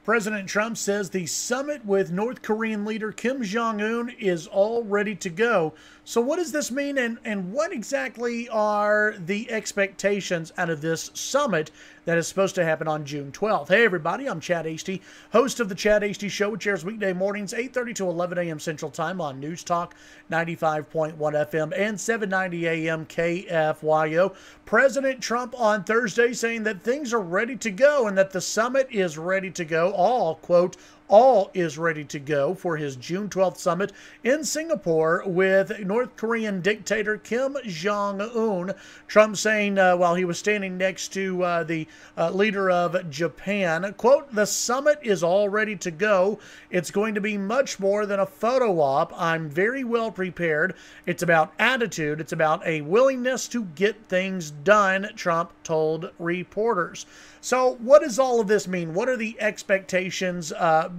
President Trump says the summit with North Korean leader Kim Jong Un is all ready to go. So what does this mean, and what exactly are the expectations out of this summit that is supposed to happen on June 12th? Hey everybody, I'm Chad Hasty, host of the Chad Hasty Show, which airs weekday mornings 8:30 to 11 a.m. Central Time on News Talk 95.1 FM and 790 a.m. KFYO. President Trump on Thursday saying that things are ready to go and that the summit is ready to go. All, quote, all is ready to go for his June 12th summit in Singapore with North Korean dictator Kim Jong Un. Trump saying while he was standing next to the leader of Japan, quote, the summit is all ready to go. It's going to be much more than a photo op. I'm very well prepared. It's about attitude. It's about a willingness to get things done, Trump told reporters. So what does all of this mean? What are the expectations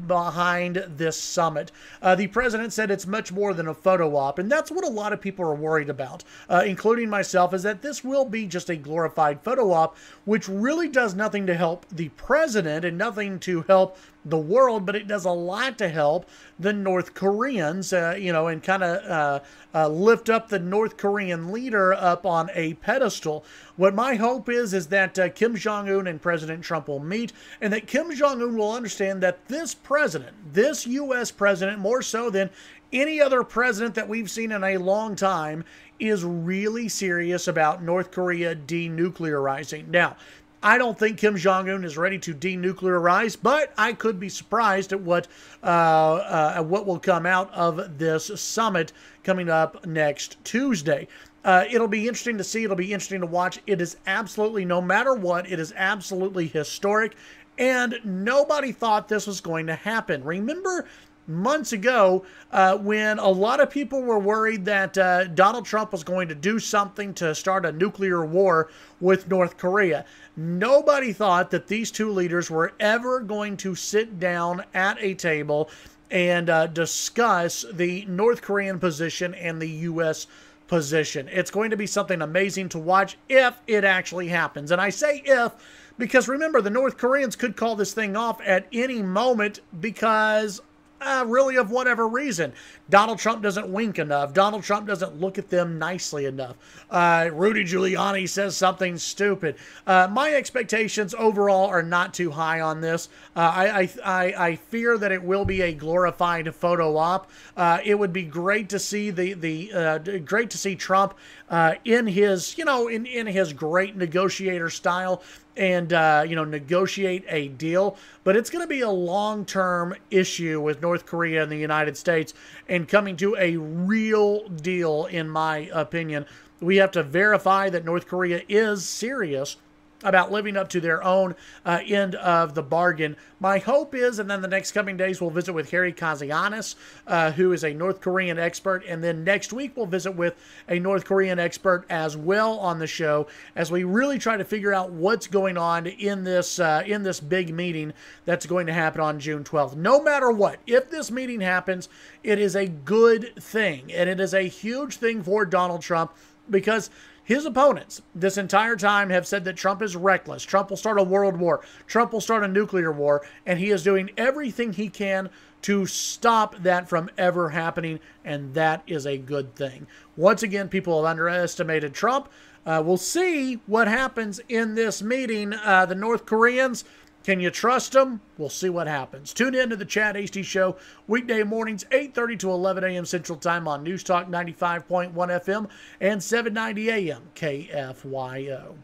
behind this summit? The president said it's much more than a photo op, and that's what a lot of people are worried about, including myself, is that this will be just a glorified photo op, which really does nothing to help the president and nothing to help the world, but it does a lot to help the North Koreans, and kind of lift up the North Korean leader up on a pedestal. What my hope is that Kim Jong Un and President Trump will meet, and that Kim Jong Un will understand that this president, this U.S. president, more so than any other president that we've seen in a long time, is really serious about North Korea denuclearizing. Now, I don't think Kim Jong Un is ready to denuclearize, but I could be surprised at what will come out of this summit coming up next Tuesday. It'll be interesting to see. It'll be interesting to watch. It is absolutely, no matter what, it is absolutely historic, and nobody thought this was going to happen. Remember months ago when a lot of people were worried that Donald Trump was going to do something to start a nuclear war with North Korea. Nobody thought that these two leaders were ever going to sit down at a table and discuss the North Korean position and the U.S. position. It's going to be something amazing to watch if it actually happens. And I say if because remember, the North Koreans could call this thing off at any moment because really of whatever reason. Donald Trump doesn't wink enough. Donald Trump doesn't look at them nicely enough. Rudy Giuliani says something stupid. My expectations overall are not too high on this. I fear that it will be a glorified photo op. It would be great to see great to see Trump in his in his great negotiator style and negotiate a deal, but it's going to be a long-term issue with North Korea and the United States, and coming to a real deal, in my opinion. We have to verify that North Korea is serious about living up to their own end of the bargain. My hope is, and then the next coming days we'll visit with Harry Kazianis, who is a North Korean expert, and then next week we'll visit with a North Korean expert as well on the show as we really try to figure out what's going on in this big meeting that's going to happen on June 12th. No matter what, if this meeting happens, it is a good thing, and it is a huge thing for Donald Trump, because his opponents this entire time have said that Trump is reckless. Trump will start a world war. Trump will start a nuclear war. And he is doing everything he can to stop that from ever happening. And that is a good thing. Once again, people have underestimated Trump. We'll see what happens in this meeting. The North Koreans, can you trust them? We'll see what happens. Tune in to the Chad Hasty Show weekday mornings 8:30 to 11 a.m. Central Time on News Talk 95.1 FM and 790 a.m. KFYO.